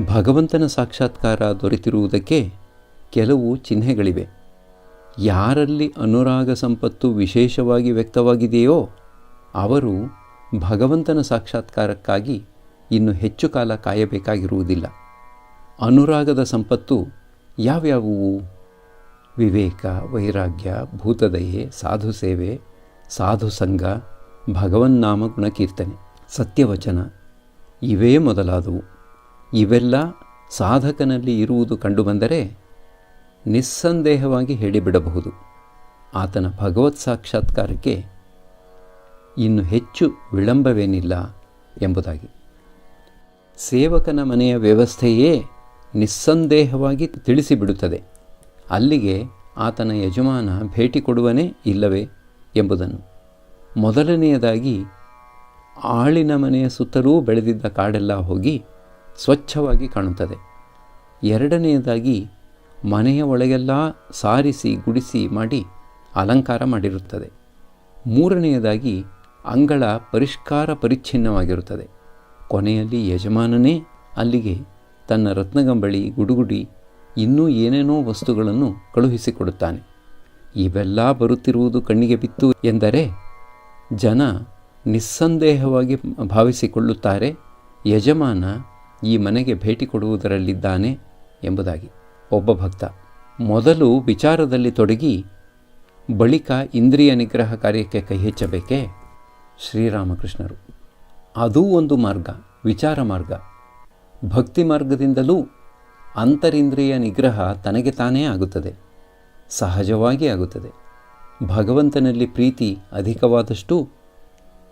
ಭಗವಂತನ ಸಾಕ್ಷಾತ್ಕಾರ ದೊರೆತಿರುವುದಕ್ಕೆ ಕೆಲವು ಚಿಹ್ನೆಗಳಿವೆ. ಯಾರಲ್ಲಿ ಅನುರಾಗ ಸಂಪತ್ತು ವಿಶೇಷವಾಗಿ ವ್ಯಕ್ತವಾಗಿದೆಯೋ ಅವರು ಭಗವಂತನ ಸಾಕ್ಷಾತ್ಕಾರಕ್ಕಾಗಿ ಇನ್ನು ಹೆಚ್ಚು ಕಾಲ ಕಾಯಬೇಕಾಗಿರುವುದಿಲ್ಲ. ಅನುರಾಗದ ಸಂಪತ್ತು ಯಾವ್ಯಾವುವು? ವಿವೇಕ, ವೈರಾಗ್ಯ, ಭೂತದಯೆ, ಸಾಧು ಸೇವೆ, ಸಾಧು ಸಂಘ, ಭಗವನ್ನಾಮ ಗುಣಕೀರ್ತನೆ, ಸತ್ಯವಚನ ಇವೇ ಮೊದಲಾದವು. ಇವೆಲ್ಲ ಸಾಧಕನಲ್ಲಿ ಇರುವುದು ಕಂಡುಬಂದರೆ ನಿಸ್ಸಂದೇಹವಾಗಿ ಹೇಳಿಬಿಡಬಹುದು, ಆತನ ಭಗವತ್ ಸಾಕ್ಷಾತ್ಕಾರಕ್ಕೆ ಇನ್ನು ಹೆಚ್ಚು ವಿಳಂಬವೇನಿಲ್ಲ ಎಂಬುದಾಗಿ. ಸೇವಕನ ಮನೆಯ ವ್ಯವಸ್ಥೆಯೇ ನಿಸ್ಸಂದೇಹವಾಗಿ ತಿಳಿಸಿಬಿಡುತ್ತದೆ ಅಲ್ಲಿಗೆ ಆತನ ಯಜಮಾನ ಭೇಟಿ ಕೊಡುವನೇ ಇಲ್ಲವೇ ಎಂಬುದನ್ನು. ಮೊದಲನೆಯದಾಗಿ ಆಳಿನ ಮನೆಯ ಸುತ್ತಲೂ ಬೆಳೆದಿದ್ದ ಕಾಡೆಲ್ಲ ಹೋಗಿ ಸ್ವಚ್ಛವಾಗಿ ಕಾಣುತ್ತದೆ. ಎರಡನೆಯದಾಗಿ ಮನೆಯ ಒಳಗೆಲ್ಲ ಸಾರಿಸಿ ಗುಡಿಸಿ ಮಾಡಿ ಅಲಂಕಾರ ಮಾಡಿರುತ್ತದೆ. ಮೂರನೆಯದಾಗಿ ಅಂಗಳ ಪರಿಷ್ಕಾರ ಪರಿಚ್ಛಿನ್ನವಾಗಿರುತ್ತದೆ. ಕೊನೆಯಲ್ಲಿ ಯಜಮಾನನೇ ಅಲ್ಲಿಗೆ ತನ್ನ ರತ್ನಗಂಬಳಿ, ಗುಡುಗುಡಿ, ಇನ್ನೂ ಏನೇನೋ ವಸ್ತುಗಳನ್ನು ಕಳುಹಿಸಿಕೊಡುತ್ತಾನೆ. ಇವೆಲ್ಲ ಬರುತ್ತಿರುವುದು ಕಣ್ಣಿಗೆ ಬಿತ್ತು ಎಂದರೆ ಜನ ನಿಸ್ಸಂದೇಹವಾಗಿ ಭಾವಿಸಿಕೊಳ್ಳುತ್ತಾರೆ ಯಜಮಾನ ಈ ಮನೆಗೆ ಭೇಟಿ ಕೊಡುವುದರಲ್ಲಿದ್ದಾನೆ ಎಂಬುದಾಗಿ. ಒಬ್ಬ ಭಕ್ತ ಮೊದಲು ವಿಚಾರದಲ್ಲಿ ತೊಡಗಿ ಬಳಿಕ ಇಂದ್ರಿಯ ನಿಗ್ರಹ ಕಾರ್ಯಕ್ಕೆ ಕೈ ಹೆಚ್ಚಬೇಕೇ? ಶ್ರೀರಾಮಕೃಷ್ಣರು ಅದೂ ಒಂದು ಮಾರ್ಗ, ವಿಚಾರ ಮಾರ್ಗ. ಭಕ್ತಿ ಮಾರ್ಗದಿಂದಲೂ ಅಂತರಿಂದ್ರಿಯ ನಿಗ್ರಹ ತನಗೆ ತಾನೇ ಆಗುತ್ತದೆ, ಸಹಜವಾಗಿ ಆಗುತ್ತದೆ. ಭಗವಂತನಲ್ಲಿ ಪ್ರೀತಿ ಅಧಿಕವಾದಷ್ಟು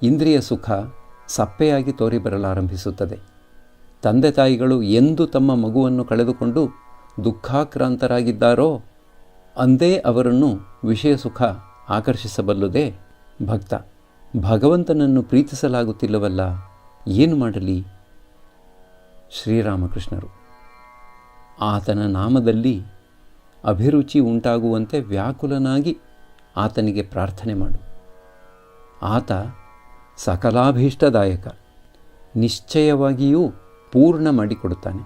ಇಂದ್ರಿಯ ಸುಖ ಸಪ್ಪೆಯಾಗಿ ತೋರಿಬರಲಾರಂಭಿಸುತ್ತದೆ. ತಂದೆ ತಾಯಿಗಳು ಎಂದು ತಮ್ಮ ಮಗುವನ್ನು ಕಳೆದುಕೊಂಡು ದುಃಖಾಕ್ರಾಂತರಾಗಿದ್ದಾರೋ ಅಂದೇ ಅವರನ್ನು ವಿಷಯ ಸುಖ ಆಕರ್ಷಿಸಬಲ್ಲುದೇ. ಭಕ್ತ ಭಗವಂತನನ್ನು ಪ್ರೀತಿಸಲಾಗುತ್ತಿಲ್ಲವಲ್ಲ, ಏನು ಮಾಡಲಿ? ಶ್ರೀರಾಮಕೃಷ್ಣರು ಆತನ ನಾಮದಲ್ಲಿ ಅಭಿರುಚಿ ಉಂಟಾಗುವಂತೆ ವ್ಯಾಕುಲನಾಗಿ ಆತನಿಗೆ ಪ್ರಾರ್ಥನೆ ಮಾಡು. ಆತ ಸಕಲಾಭೀಷ್ಟದಾಯಕ, ನಿಶ್ಚಯವಾಗಿಯೂ ಪೂರ್ಣ ಮಾಡಿಕೊಡುತ್ತಾನೆ.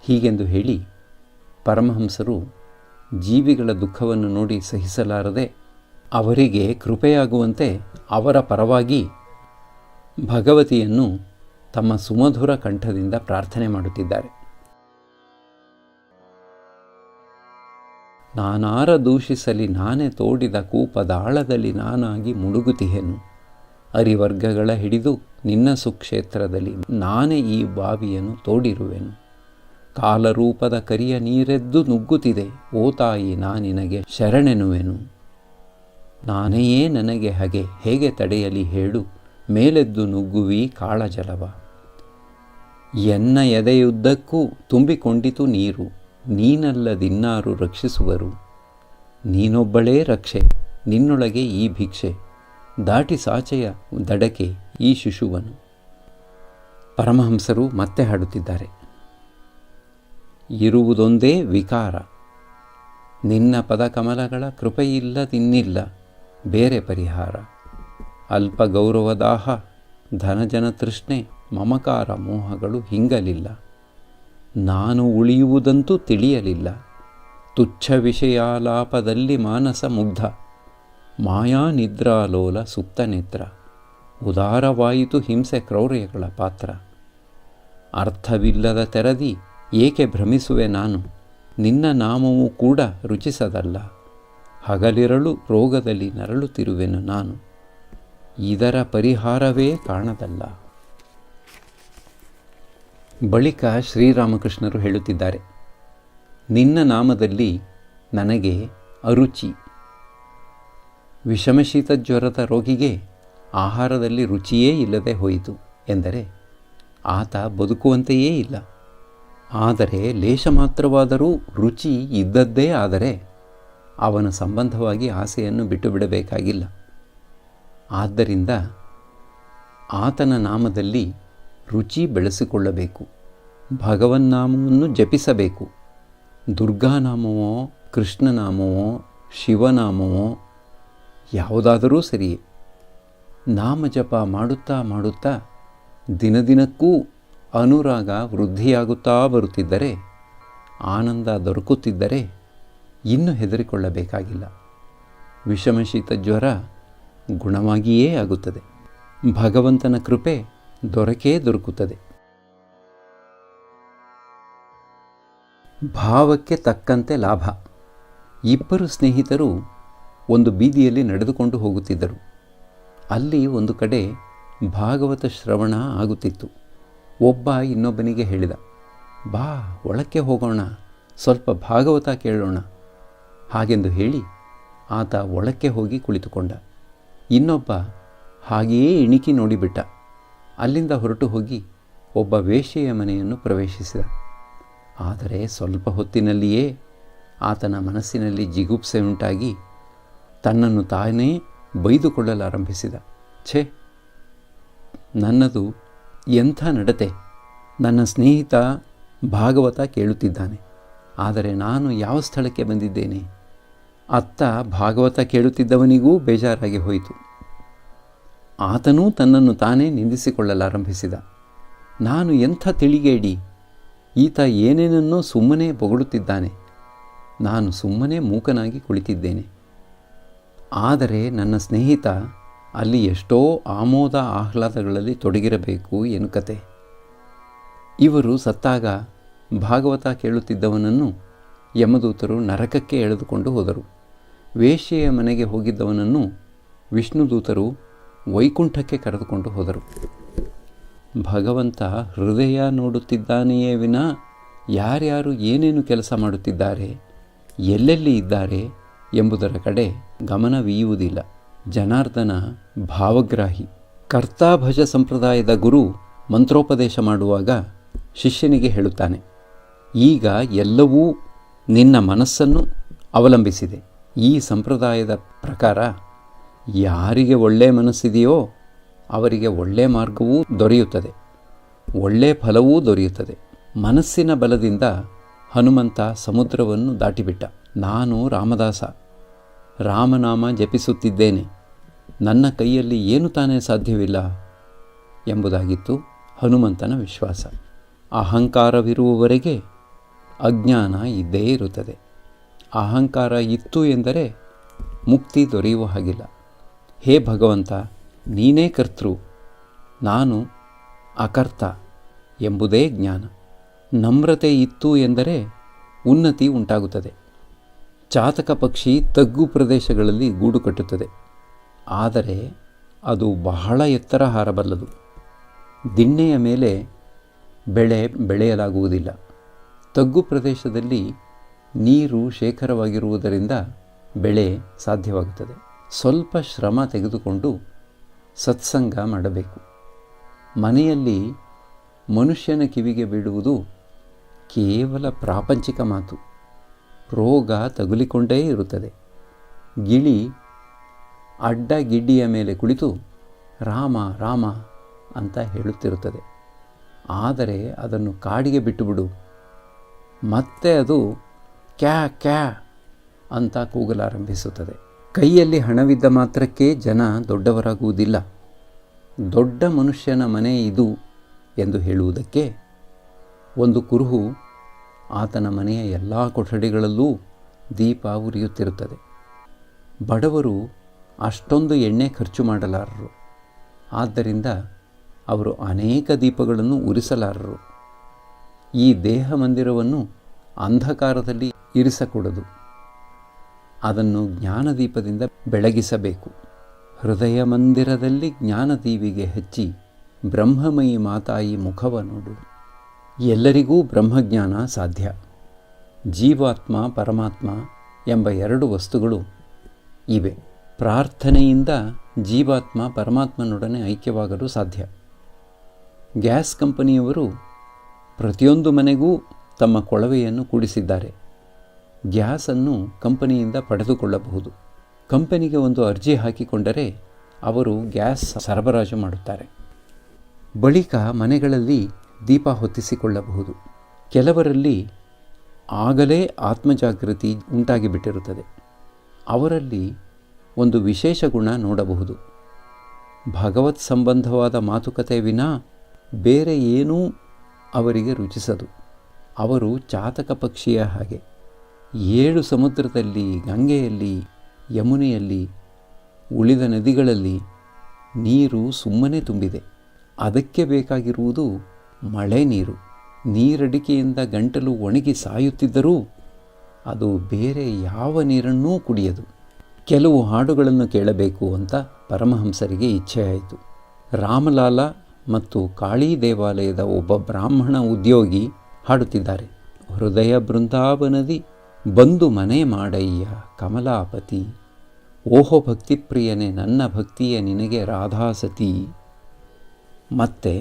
ಹೀಗೆಂದು ಹೇಳಿ ಪರಮಹಂಸರು ಜೀವಿಗಳ ದುಃಖವನ್ನು ನೋಡಿ ಸಹಿಸಲಾರದೆ ಅವರಿಗೆ ಕೃಪೆಯಾಗುವಂತೆ ಅವರ ಪರವಾಗಿ ಭಗವತಿಯನ್ನು ತಮ್ಮ ಸುಮಧುರ ಕಂಠದಿಂದ ಪ್ರಾರ್ಥನೆ ಮಾಡುತ್ತಿದ್ದಾರೆ. ನಾನಾರ ದೂಷಿಸಲಿ ನಾನೇ ತೋಡಿದ ಕೂಪದಾಳದಲ್ಲಿ ನಾನಾಗಿ ಮುಳುಗುತಿಹೆನು. ಅರಿವರ್ಗಗಳ ಹಿಡಿದು ನಿನ್ನ ಸುಕ್ಷೇತ್ರದಲ್ಲಿ ನಾನೇ ಈ ಬಾವಿಯನ್ನು ತೋಡಿರುವೆನು. ಕಾಲರೂಪದ ಕರಿಯ ನೀರೆದ್ದು ನುಗ್ಗುತ್ತಿದೆ, ಓ ತಾಯಿ ನಾ ನಿನಗೆ ಶರಣೆನುವೆನು. ನಾನೆಯೇ ನನಗೆ ಹಗೆ ಹೇಗೆ ತಡೆಯಲಿ ಹೇಳು, ಮೇಲೆದ್ದು ನುಗ್ಗುವಿ ಕಾಳಜಲವ. ಎನ್ನ ಎದೆಯುದ್ದಕ್ಕೂ ತುಂಬಿಕೊಂಡಿತು ನೀರು, ನೀನಲ್ಲದಿನ್ನಾರು ರಕ್ಷಿಸುವರು. ನೀನೊಬ್ಬಳೇ ರಕ್ಷೆ, ನಿನ್ನೊಳಗೆ ಈ ಭಿಕ್ಷೆ, ದಾಟಿ ಸಾಚೆಯ ದಡಕೆ ಈ ಶಿಶುವನು. ಪರಮಹಂಸರು ಮತ್ತೆ ಹಾಡುತ್ತಿದ್ದಾರೆ. ಇರುವುದೊಂದೇ ವಿಕಾರ, ನಿನ್ನ ಪದಕಮಲಗಳ ಕೃಪೆಯಿಲ್ಲದಿನ್ನಿಲ್ಲ ಬೇರೆ ಪರಿಹಾರ. ಅಲ್ಪ ಗೌರವದಾಹ, ಧನಜನ ತೃಷ್ಣೆ, ಮಮಕಾರ ಮೋಹಗಳು ಹಿಂಗಲಿಲ್ಲ. ನಾನು ಉಳಿಯುವುದಂತೂ ತಿಳಿಯಲಿಲ್ಲ. ತುಚ್ಛ ವಿಷಯಾಲಾಪದಲ್ಲಿ ಮಾನಸ ಮುಗ್ಧ, ಮಾಯಾ ನಿದ್ರಾಲೋಲ ಸುಪ್ತ ನೇತ್ರ. ಉದಾರವಾಯಿತು ಹಿಂಸೆ ಕ್ರೌರ್ಯಗಳ ಪಾತ್ರ. ಅರ್ಥವಿಲ್ಲದ ತೆರದಿ ಏಕೆ ಭ್ರಮಿಸುವೆ ನಾನು, ನಿನ್ನ ನಾಮವೂ ಕೂಡ ರುಚಿಸದಲ್ಲ. ಹಗಲಿರಳು ರೋಗದಲ್ಲಿ ನರಳುತ್ತಿರುವೆನು ನಾನು, ಇದರ ಪರಿಹಾರವೇ ಕಾಣದಲ್ಲ. ಬಳಿಕ ಶ್ರೀರಾಮಕೃಷ್ಣರು ಹೇಳುತ್ತಿದ್ದಾರೆ, ನಿನ್ನ ನಾಮದಲ್ಲಿ ನನಗೆ ಅರುಚಿ. ವಿಷಮಶೀತ ಜ್ವರದ ರೋಗಿಗೆ ಆಹಾರದಲ್ಲಿ ರುಚಿಯೇ ಇಲ್ಲದೆ ಹೋಯಿತು ಎಂದರೆ ಆತ ಬದುಕುವಂತೆಯೇ ಇಲ್ಲ. ಆದರೆ ಲೇಷ ಮಾತ್ರವಾದರೂ ರುಚಿ ಇದ್ದದ್ದೇ ಆದರೆ ಅವನ ಸಂಬಂಧವಾಗಿ ಆಸೆಯನ್ನು ಬಿಟ್ಟು ಬಿಡಬೇಕಾಗಿಲ್ಲ. ಆದ್ದರಿಂದ ಆತನ ನಾಮದಲ್ಲಿ ರುಚಿ ಬೆಳೆಸಿಕೊಳ್ಳಬೇಕು. ಭಗವನ್ನಾಮವನ್ನು ಜಪಿಸಬೇಕು. ದುರ್ಗಾನಾಮವೋ, ಕೃಷ್ಣನಾಮವೋ, ಶಿವನಾಮವೋ ಯಾವುದಾದರೂ ಸರಿಯೇ. ನಾಮಜಪ ಮಾಡುತ್ತಾ ಮಾಡುತ್ತಾ ದಿನದಿನಕ್ಕೂ ಅನುರಾಗ ವೃದ್ಧಿಯಾಗುತ್ತಾ ಬರುತ್ತಿದ್ದರೆ, ಆನಂದ ದೊರಕುತ್ತಿದ್ದರೆ ಇನ್ನೂ ಹೆದರಿಕೊಳ್ಳಬೇಕಾಗಿಲ್ಲ. ವಿಷಮಶೀತ ಜ್ವರ ಗುಣವಾಗಿಯೇ ಆಗುತ್ತದೆ. ಭಗವಂತನ ಕೃಪೆ ದೊರಕೇ ದೊರಕುತ್ತದೆ. ಭಾವಕ್ಕೆ ತಕ್ಕಂತೆ ಲಾಭ. ಇಬ್ಬರು ಸ್ನೇಹಿತರು ಒಂದು ಬೀದಿಯಲ್ಲಿ ನಡೆದುಕೊಂಡು ಹೋಗುತ್ತಿದ್ದರು. ಅಲ್ಲಿ ಒಂದು ಕಡೆ ಭಾಗವತ ಶ್ರವಣ ಆಗುತ್ತಿತ್ತು. ಒಬ್ಬ ಇನ್ನೊಬ್ಬನಿಗೆ ಹೇಳಿದ, ಬಾ ಒಳಕ್ಕೆ ಹೋಗೋಣ, ಸ್ವಲ್ಪ ಭಾಗವತ ಕೇಳೋಣ. ಹಾಗೆಂದು ಹೇಳಿ ಆತ ಒಳಕ್ಕೆ ಹೋಗಿ ಕುಳಿತುಕೊಂಡ. ಇನ್ನೊಬ್ಬ ಹಾಗೆಯೇ ಇಣಿಕಿ ನೋಡಿಬಿಟ್ಟ. ಅಲ್ಲಿಂದ ಹೊರಟು ಹೋಗಿ ಒಬ್ಬ ವೇಶ್ಯೆಯ ಮನೆಯನ್ನು ಪ್ರವೇಶಿಸಿದ. ಆದರೆ ಸ್ವಲ್ಪ ಹೊತ್ತಿನಲ್ಲಿಯೇ ಆತನ ಮನಸ್ಸಿನಲ್ಲಿ ಜಿಗುಪ್ಸೆ ಉಂಟಾಗಿ ತನ್ನನ್ನು ತಾನೇ ಬೈದುಕೊಳ್ಳಲಾರಂಭಿಸಿದ. ಛೇ, ನನ್ನದು ಎಂಥ ನಡತೆ! ನನ್ನ ಸ್ನೇಹಿತ ಭಾಗವತ ಕೇಳುತ್ತಿದ್ದಾನೆ, ಆದರೆ ನಾನು ಯಾವ ಸ್ಥಳಕ್ಕೆ ಬಂದಿದ್ದೇನೆ? ಅತ್ತ ಭಾಗವತ ಕೇಳುತ್ತಿದ್ದವನಿಗೂ ಬೇಜಾರಾಗಿ ಹೋಯಿತು. ಆತನೂ ತನ್ನನ್ನು ತಾನೇ ನಿಂದಿಸಿಕೊಳ್ಳಲಾರಂಭಿಸಿದ. ನಾನು ಎಂಥ ತಿಳಿಗೇಡಿ! ಈತ ಏನೇನನ್ನೋ ಸುಮ್ಮನೆ ಬೊಗಳುತ್ತಿದ್ದಾನೆ, ನಾನು ಸುಮ್ಮನೆ ಮೂಕನಾಗಿ ಕುಳಿತಿದ್ದೇನೆ. ಆದರೆ ನನ್ನ ಸ್ನೇಹಿತ ಅಲ್ಲಿ ಎಷ್ಟೋ ಆಮೋದ ಆಹ್ಲಾದಗಳಲ್ಲಿ ತೊಡಗಿರಬೇಕು ಎನ್ನುಕತೆ. ಇವರು ಸತ್ತಾಗ ಭಾಗವತ ಕೇಳುತ್ತಿದ್ದವನನ್ನು ಯಮದೂತರು ನರಕಕ್ಕೆ ಎಳೆದುಕೊಂಡು ಹೋದರು. ವೇಶ್ಯೆಯ ಮನೆಗೆ ಹೋಗಿದ್ದವನನ್ನು ವಿಷ್ಣುದೂತರು ವೈಕುಂಠಕ್ಕೆ ಕರೆದುಕೊಂಡು ಹೋದರು. ಭಗವಂತ ಹೃದಯ ನೋಡುತ್ತಿದ್ದಾನೆಯೇ ವಿನಾ ಯಾರ್ಯಾರು ಏನೇನು ಕೆಲಸ ಮಾಡುತ್ತಿದ್ದಾರೆ, ಎಲ್ಲೆಲ್ಲಿ ಇದ್ದಾರೆ ಎಂಬುದರ ಕಡೆ ಗಮನವೀಯುವುದಿಲ್ಲ. ಜನಾರ್ದನ ಭಾವಗ್ರಾಹಿ. ಕರ್ತಾಭಜ ಸಂಪ್ರದಾಯದ ಗುರು ಮಂತ್ರೋಪದೇಶ ಮಾಡುವಾಗ ಶಿಷ್ಯನಿಗೆ ಹೇಳುತ್ತಾನೆ, ಈಗ ಎಲ್ಲವೂ ನಿನ್ನ ಮನಸ್ಸನ್ನು ಅವಲಂಬಿಸಿದೆ. ಈ ಸಂಪ್ರದಾಯದ ಪ್ರಕಾರ ಯಾರಿಗೆ ಒಳ್ಳೆಯ ಮನಸ್ಸಿದೆಯೋ ಅವರಿಗೆ ಒಳ್ಳೆಯ ಮಾರ್ಗವೂ ದೊರೆಯುತ್ತದೆ, ಒಳ್ಳೆಯ ಫಲವೂ ದೊರೆಯುತ್ತದೆ. ಮನಸ್ಸಿನ ಬಲದಿಂದ ಹನುಮಂತ ಸಮುದ್ರವನ್ನು ದಾಟಿಬಿಟ್ಟ. ನಾನು ರಾಮದಾಸ, ರಾಮನಾಮ ಜಪಿಸುತ್ತಿದ್ದೇನೆ, ನನ್ನ ಕೈಯಲ್ಲಿ ಏನು ತಾನೇ ಸಾಧ್ಯವಿಲ್ಲ ಎಂಬುದಾಗಿತ್ತು ಹನುಮಂತನ ವಿಶ್ವಾಸ. ಅಹಂಕಾರವಿರುವವರೆಗೆ ಅಜ್ಞಾನ ಇದ್ದೇ ಇರುತ್ತದೆ. ಅಹಂಕಾರ ಇತ್ತು ಎಂದರೆ ಮುಕ್ತಿ ದೊರೆಯುವ ಹಾಗಿಲ್ಲ. ಹೇ ಭಗವಂತ, ನೀನೇ ಕರ್ತೃ, ನಾನು ಅಕರ್ತ ಎಂಬುದೇ ಜ್ಞಾನ. ನಮ್ರತೆ ಇತ್ತು ಎಂದರೆ ಉನ್ನತಿ ಉಂಟಾಗುತ್ತದೆ. ಚಾತಕ ಪಕ್ಷಿ ತಗ್ಗು ಪ್ರದೇಶಗಳಲ್ಲಿ ಗೂಡು ಕಟ್ಟುತ್ತದೆ, ಆದರೆ ಅದು ಬಹಳ ಎತ್ತರ ಹಾರಬಲ್ಲದು. ದಿಣ್ಣೆಯ ಮೇಲೆ ಬೆಳೆ ಬೆಳೆಯಲಾಗುವುದಿಲ್ಲ. ತಗ್ಗು ಪ್ರದೇಶದಲ್ಲಿ ನೀರು ಶೇಖರವಾಗಿರುವುದರಿಂದ ಬೆಳೆ ಸಾಧ್ಯವಾಗುತ್ತದೆ. ಸ್ವಲ್ಪ ಶ್ರಮ ತೆಗೆದುಕೊಂಡು ಸತ್ಸಂಗ ಮಾಡಬೇಕು. ಮನೆಯಲ್ಲಿ ಮನುಷ್ಯನ ಕಿವಿಗೆ ಬೀಳುವುದು ಕೇವಲ ಪ್ರಾಪಂಚಿಕ ಮಾತು. ರೋಗ ತಗುಲಿಕೊಂಡೇ ಇರುತ್ತದೆ. ಗಿಳಿ ಅಡ್ಡ ಗಿಡ್ಡಿಯ ಮೇಲೆ ಕುಳಿತು ರಾಮ ರಾಮ ಅಂತ ಹೇಳುತ್ತಿರುತ್ತದೆ. ಆದರೆ ಅದನ್ನು ಕಾಡಿಗೆ ಬಿಟ್ಟುಬಿಡು, ಮತ್ತೆ ಅದು ಕ್ಯಾ ಕ್ಯಾ ಅಂತ ಕೂಗಲಾರಂಭಿಸುತ್ತದೆ. ಕೈಯಲ್ಲಿ ಹಣವಿದ್ದ ಮಾತ್ರಕ್ಕೆ ಜನ ದೊಡ್ಡವರಾಗುವುದಿಲ್ಲ. ದೊಡ್ಡ ಮನುಷ್ಯನ ಮನೆ ಇದು ಎಂದು ಹೇಳುವುದಕ್ಕೆ ಒಂದು ಕುರುಹು ಆತನ ಮನೆಯ ಎಲ್ಲ ಕೊಠಡಿಗಳಲ್ಲೂ ದೀಪ ಉರಿಯುತ್ತಿರುತ್ತದೆ. ಬಡವರು ಅಷ್ಟೊಂದು ಎಣ್ಣೆ ಖರ್ಚು ಮಾಡಲಾರರು. ಆದ್ದರಿಂದ ಅವರು ಅನೇಕ ದೀಪಗಳನ್ನು ಉರಿಸಲಾರರು. ಈ ದೇಹ ಮಂದಿರವನ್ನು ಅಂಧಕಾರದಲ್ಲಿ ಇರಿಸಕೂಡದು, ಅದನ್ನು ಜ್ಞಾನದೀಪದಿಂದ ಬೆಳಗಿಸಬೇಕು. ಹೃದಯ ಮಂದಿರದಲ್ಲಿ ಜ್ಞಾನದೀವಿಗೆ ಹಚ್ಚಿ ಬ್ರಹ್ಮಮಯಿ ಮಾತಾಯಿ ಮುಖವ ನೋಡು. ಎಲ್ಲರಿಗೂ ಬ್ರಹ್ಮಜ್ಞಾನ ಸಾಧ್ಯ. ಜೀವಾತ್ಮ ಪರಮಾತ್ಮ ಎಂಬ ಎರಡು ವಸ್ತುಗಳು ಇವೆ. ಪ್ರಾರ್ಥನೆಯಿಂದ ಜೀವಾತ್ಮ ಪರಮಾತ್ಮನೊಡನೆ ಐಕ್ಯವಾಗಲು ಸಾಧ್ಯ. ಗ್ಯಾಸ್ ಕಂಪನಿಯವರು ಪ್ರತಿಯೊಂದು ಮನೆಗೂ ತಮ್ಮ ಕೊಳವೆಯನ್ನು ಕೂಡಿಸಿದ್ದಾರೆ. ಗ್ಯಾಸನ್ನು ಕಂಪನಿಯಿಂದ ಪಡೆದುಕೊಳ್ಳಬಹುದು. ಕಂಪನಿಗೆ ಒಂದು ಅರ್ಜಿ ಹಾಕಿಕೊಂಡರೆ ಅವರು ಗ್ಯಾಸ್ ಸರಬರಾಜು ಮಾಡುತ್ತಾರೆ. ಬಳಿಕ ಮನೆಗಳಲ್ಲಿ ದೀಪ ಹೊತ್ತಿಸಿಕೊಳ್ಳಬಹುದು. ಕೆಲವರಲ್ಲಿ ಆಗಲೇ ಆತ್ಮಜಾಗೃತಿ ಉಂಟಾಗಿಬಿಟ್ಟಿರುತ್ತದೆ. ಅವರಲ್ಲಿ ಒಂದು ವಿಶೇಷ ಗುಣ ನೋಡಬಹುದು. ಭಗವತ್ ಸಂಬಂಧವಾದ ಮಾತುಕತೆ ವಿನಾ ಬೇರೆ ಏನೂ ಅವರಿಗೆ ರುಚಿಸದು. ಅವರು ಚಾತಕ ಪಕ್ಷಿಯ ಹಾಗೆ 7 ಸಮುದ್ರದಲ್ಲಿ, ಗಂಗೆಯಲ್ಲಿ, ಯಮುನೆಯಲ್ಲಿ, ಉಳಿದ ನದಿಗಳಲ್ಲಿ ನೀರು ಸುಮ್ಮನೆ ತುಂಬಿದೆ. ಅದಕ್ಕೆ ಬೇಕಾಗಿರುವುದು ಮಳೆ ನೀರು. ನೀರಡಿಕೆಯಿಂದ ಗಂಟಲು ಒಣಗಿ ಸಾಯುತ್ತಿದ್ದರೂ ಅದು ಬೇರೆ ಯಾವ ನೀರನ್ನೂ ಕುಡಿಯದು. ಕೆಲವು ಹಾಡುಗಳನ್ನು ಕೇಳಬೇಕು ಅಂತ ಪರಮಹಂಸರಿಗೆ ಇಚ್ಛೆಯಾಯಿತು. ರಾಮಲಾಲ ಮತ್ತು ಕಾಳಿ ದೇವಾಲಯದ ಒಬ್ಬ ಬ್ರಾಹ್ಮಣ ಉದ್ಯೋಗಿ ಹಾಡುತ್ತಿದ್ದಾರೆ. ಹೃದಯ ಬೃಂದಾವನದಿ ಬಂದು ಮನೆ ಮಾಡಯ್ಯ ಕಮಲಾಪತಿ, ಓಹೋ ಭಕ್ತಿಪ್ರಿಯನೇ ನನ್ನ ಭಕ್ತಿಯ ನಿನಗೆ ರಾಧಾಸತಿ. ಮತ್ತೆ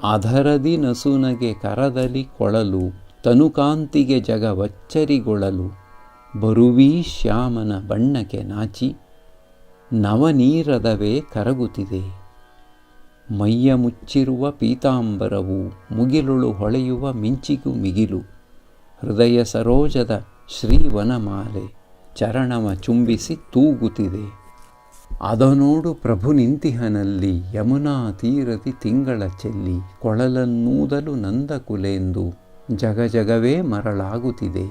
ಅಧರದಿ ನಸುನಗೆ ಕರದಲಿ ಕೊಳಲು, ತನುಕಾಂತಿಗೆ ಜಗವಚ್ಚರಿಗೊಳಲು, ಬರುವೀ ಶ್ಯಾಮನ ಬಣ್ಣಕ್ಕೆ ನಾಚಿ, ನವನೀರದವೇ ಕರಗುತ್ತಿದೆ. ಮೈಯ ಮುಚ್ಚಿರುವ ಪೀತಾಂಬರವು, ಮುಗಿಲುಳು ಹೊಳೆಯುವ ಮಿಂಚಿಗೂ ಮಿಗಿಲು, ಹೃದಯ ಸರೋಜದ ಶ್ರೀವನಮಾಲೆ ಚರಣವ ಚುಂಬಿಸಿ ತೂಗುತ್ತಿದೆ. ಅದನೋಡು ಪ್ರಭು ನಿಂತಿಹನಲ್ಲಿ, ಯಮುನಾ ತೀರದಿ ತಿಂಗಳ ಚೆಲ್ಲಿ, ಕೊಳಲನ್ನೂದಲು ನಂದಕುಲೆಂದು ಜಗಜಗವೇ ಮರಳಾಗುತ್ತಿದೆ.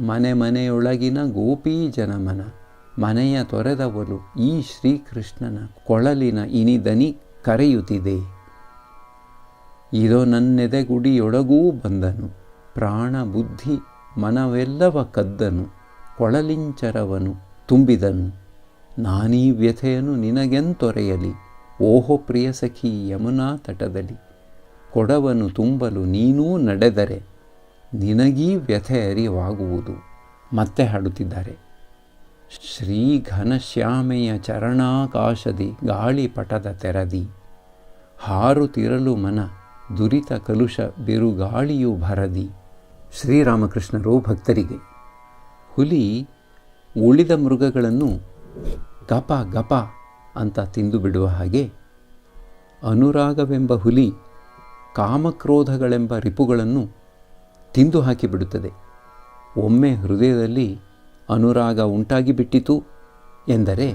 ಮನೆ ಮನೆಯೊಳಗಿನ ಗೋಪೀ ಜನಮನ, ಮನೆಯ ತೊರೆದವಳು ಈ ಶ್ರೀಕೃಷ್ಣನ ಕೊಳಲಿನ ಇನಿದನಿ ಕರೆಯುತ್ತಿದೆ. ಇದೋ ನನ್ನೆದೆಗುಡಿಯೊಳಗೂ ಬಂದನು, ಪ್ರಾಣ ಬುದ್ಧಿ ಮನವೆಲ್ಲವ ಕದ್ದನು, ಕೊಳಲಿಂಚರವನು ತುಂಬಿದನು. ನಾನೀ ವ್ಯಥೆಯನ್ನು ನಿನಗೆಂತೊರೆಯಲಿ, ಓಹೋ ಪ್ರಿಯ ಸಖಿ ಯಮುನಾ ತಟದಲ್ಲಿ, ಕೊಡವನು ತುಂಬಲು ನೀನೂ ನಡೆದರೆ ನಿನಗೀ ವ್ಯಥೆ ಅರಿವಾಗುವುದು. ಮತ್ತೆ ಹಾಡುತ್ತಿದ್ದಾರೆ. ಶ್ರೀ ಘನಶ್ಯಾಮೆಯ ಚರಣಾಕಾಶದಿ ಗಾಳಿಪಟದ ತೆರದಿ, ಹಾರುತಿರಲು ಮನ ದುರಿತ ಕಲುಷ ಬಿರುಗಾಳಿಯು ಭರದಿ. ಶ್ರೀರಾಮಕೃಷ್ಣರು ಭಕ್ತರಿಗೆ ಹುಲಿ ಉಳಿದ ಮೃಗಗಳನ್ನು ಗಪ ಗಪ ಅಂತ ತಿಂದು ಬಿಡುವ ಹಾಗೆ, ಅನುರಾಗವೆಂಬ ಹುಲಿ ಕಾಮಕ್ರೋಧಗಳೆಂಬ ರಿಪುಗಳನ್ನು ತಿಂದು ಹಾಕಿಬಿಡುತ್ತದೆ. ಒಮ್ಮೆ ಹೃದಯದಲ್ಲಿ ಅನುರಾಗ ಉಂಟಾಗಿಬಿಟ್ಟಿತು ಎಂದರೆ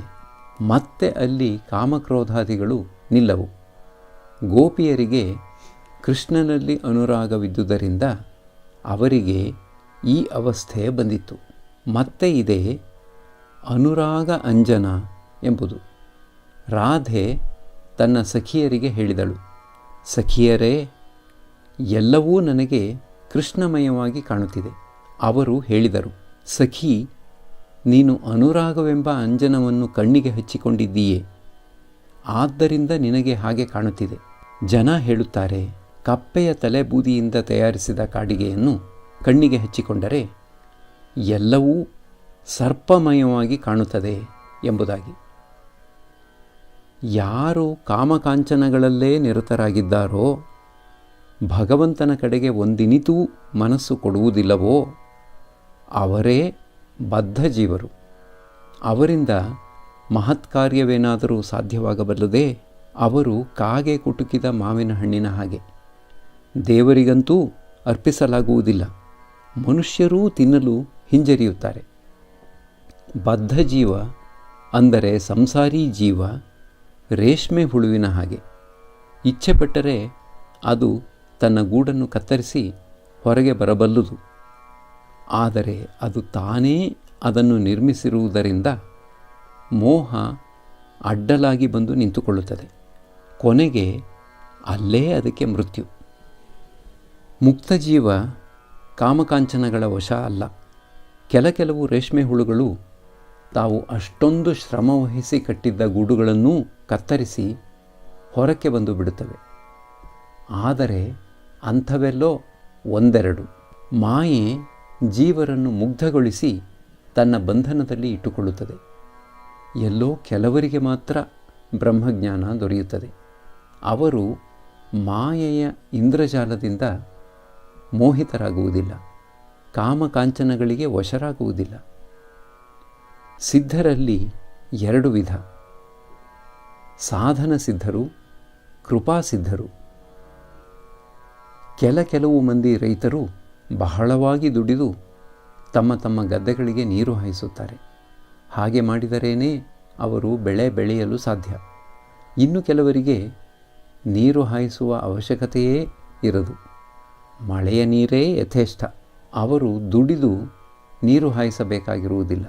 ಮತ್ತೆ ಅಲ್ಲಿ ಕಾಮಕ್ರೋಧಾದಿಗಳು ನಿಲ್ಲವು. ಗೋಪಿಯರಿಗೆ ಕೃಷ್ಣನಲ್ಲಿ ಅನುರಾಗವಿದ್ದುದರಿಂದ ಅವರಿಗೆ ಈ ಅವಸ್ಥೆ ಬಂದಿತ್ತು. ಮತ್ತೆ ಇದೆ ಅನುರಾಗ ಅಂಜನ ಎಂಬುದು. ರಾಧೆ ತನ್ನ ಸಖಿಯರಿಗೆ ಹೇಳಿದಳು, ಸಖಿಯರೇ, ಎಲ್ಲವೂ ನನಗೆ ಕೃಷ್ಣಮಯವಾಗಿ ಕಾಣುತ್ತಿದೆ. ಅವರು ಹೇಳಿದರು, ಸಖಿ, ನೀನು ಅನುರಾಗವೆಂಬ ಅಂಜನವನ್ನು ಕಣ್ಣಿಗೆ ಹಚ್ಚಿಕೊಂಡಿದ್ದೀಯೇ, ಆದ್ದರಿಂದ ನಿನಗೆ ಹಾಗೆ ಕಾಣುತ್ತಿದೆ. ಜನ ಹೇಳುತ್ತಾರೆ, ಕಪ್ಪೆಯ ತಲೆ ಬೂದಿಯಿಂದ ತಯಾರಿಸಿದ ಕಾಡಿಗೆಯನ್ನು ಕಣ್ಣಿಗೆ ಹಚ್ಚಿಕೊಂಡರೆ ಎಲ್ಲವೂ ಸರ್ಪಮಯವಾಗಿ ಕಾಣುತ್ತದೆ ಎಂಬುದಾಗಿ. ಯಾರು ಕಾಮಕಾಂಚನಗಳಲ್ಲೇ ನಿರತರಾಗಿದ್ದಾರೋ, ಭಗವಂತನ ಕಡೆಗೆ ಒಂದಿನಿತೂ ಮನಸ್ಸು ಕೊಡುವುದಿಲ್ಲವೋ ಅವರೇ ಬದ್ಧ ಜೀವರು. ಅವರಿಂದ ಮಹತ್ಕಾರ್ಯವೇನಾದರೂ ಸಾಧ್ಯವಾಗಬಲ್ಲದೆ? ಅವರು ಕಾಗೆ ಕುಟುಕಿದ ಮಾವಿನ ಹಣ್ಣಿನ ಹಾಗೆ. ದೇವರಿಗಂತೂ ಅರ್ಪಿಸಲಾಗುವುದಿಲ್ಲ, ಮನುಷ್ಯರೂ ತಿನ್ನಲು ಹಿಂಜರಿಯುತ್ತಾರೆ. ಬದ್ಧ ಜೀವ ಅಂದರೆ ಸಂಸಾರಿ ಜೀವ ರೇಷ್ಮೆ ಹುಳುವಿನ ಹಾಗೆ. ಇಚ್ಛೆಪಟ್ಟರೆ ಅದು ತನ್ನ ಗೂಡನ್ನು ಕತ್ತರಿಸಿ ಹೊರಗೆ ಬರಬಲ್ಲುದು. ಆದರೆ ಅದು ತಾನೇ ಅದನ್ನು ನಿರ್ಮಿಸಿರುವುದರಿಂದ ಮೋಹ ಅಡ್ಡಲಾಗಿ ಬಂದು ನಿಂತುಕೊಳ್ಳುತ್ತದೆ. ಕೊನೆಗೆ ಅಲ್ಲೇ ಅದಕ್ಕೆ ಮೃತ್ಯು. ಮುಕ್ತ ಜೀವ ಕಾಮಕಾಂಚನಗಳ ವಶ ಅಲ್ಲ. ಕೆಲವು ರೇಷ್ಮೆ ಹುಳುಗಳು ತಾವು ಅಷ್ಟೊಂದು ಶ್ರಮವಹಿಸಿ ಕಟ್ಟಿದ್ದ ಗೂಡುಗಳನ್ನೂ ಕತ್ತರಿಸಿ ಹೊರಕ್ಕೆ ಬಂದು ಬಿಡುತ್ತವೆ. ಆದರೆ ಅಂಥವೆಲ್ಲೋ ಒಂದೆರಡು. ಮಾಯೆ ಜೀವರನ್ನು ಮುಗ್ಧಗೊಳಿಸಿ ತನ್ನ ಬಂಧನದಲ್ಲಿ ಇಟ್ಟುಕೊಳ್ಳುತ್ತದೆ. ಎಲ್ಲೋ ಕೆಲವರಿಗೆ ಮಾತ್ರ ಬ್ರಹ್ಮಜ್ಞಾನ ದೊರೆಯುತ್ತದೆ. ಅವರು ಮಾಯೆಯ ಇಂದ್ರಜಾಲದಿಂದ ಮೋಹಿತರಾಗುವುದಿಲ್ಲ, ಕಾಮಕಾಂಚನಗಳಿಗೆ ವಶರಾಗುವುದಿಲ್ಲ. ಸಿದ್ಧರಲ್ಲಿ 2 ವಿಧ: ಸಾಧನ ಸಿದ್ಧರು, ಕೃಪಾಸಿದ್ಧರು. ಕೆಲವು ಮಂದಿ ರೈತರು ಬಹಳವಾಗಿ ದುಡಿದು ತಮ್ಮ ಗದ್ದೆಗಳಿಗೆ ನೀರು ಹಾಯಿಸುತ್ತಾರೆ. ಹಾಗೆ ಮಾಡಿದರೇನೇ ಅವರು ಬೆಳೆ ಬೆಳೆಯಲು ಸಾಧ್ಯ. ಇನ್ನು ಕೆಲವರಿಗೆ ನೀರು ಹಾಯಿಸುವ ಅವಶ್ಯಕತೆಯೇ ಇರದು. ಮಳೆಯ ನೀರೇ ಯಥೇಷ್ಟ. ಅವರು ದುಡಿದು ನೀರು ಹಾಯಿಸಬೇಕಾಗಿರುವುದಿಲ್ಲ.